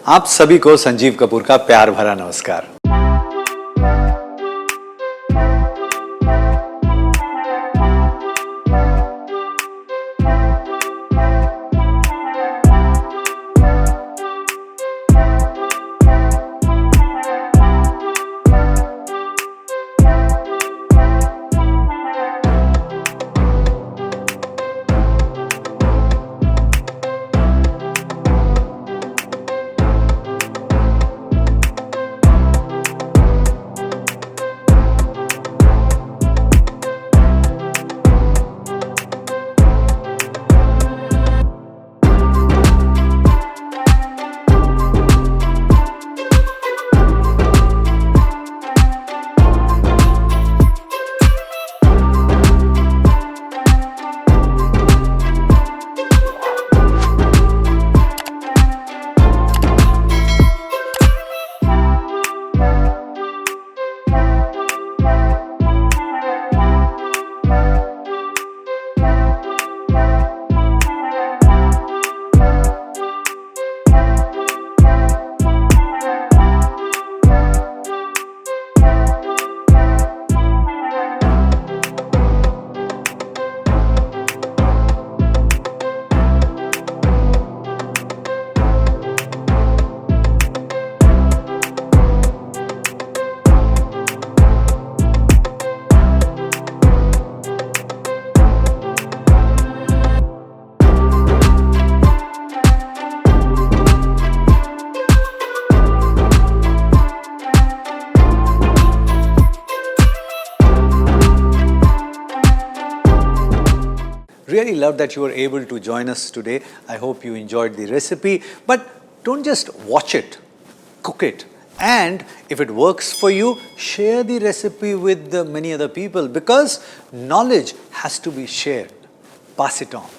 आप सभी को संजीव कपूर का प्यार भरा नमस्कार। Really love that you were able to join us today. I hope you enjoyed the recipe, but don't just watch it, cook it. And if it works for you, share the recipe with many other people, because knowledge has to be shared. Pass it on.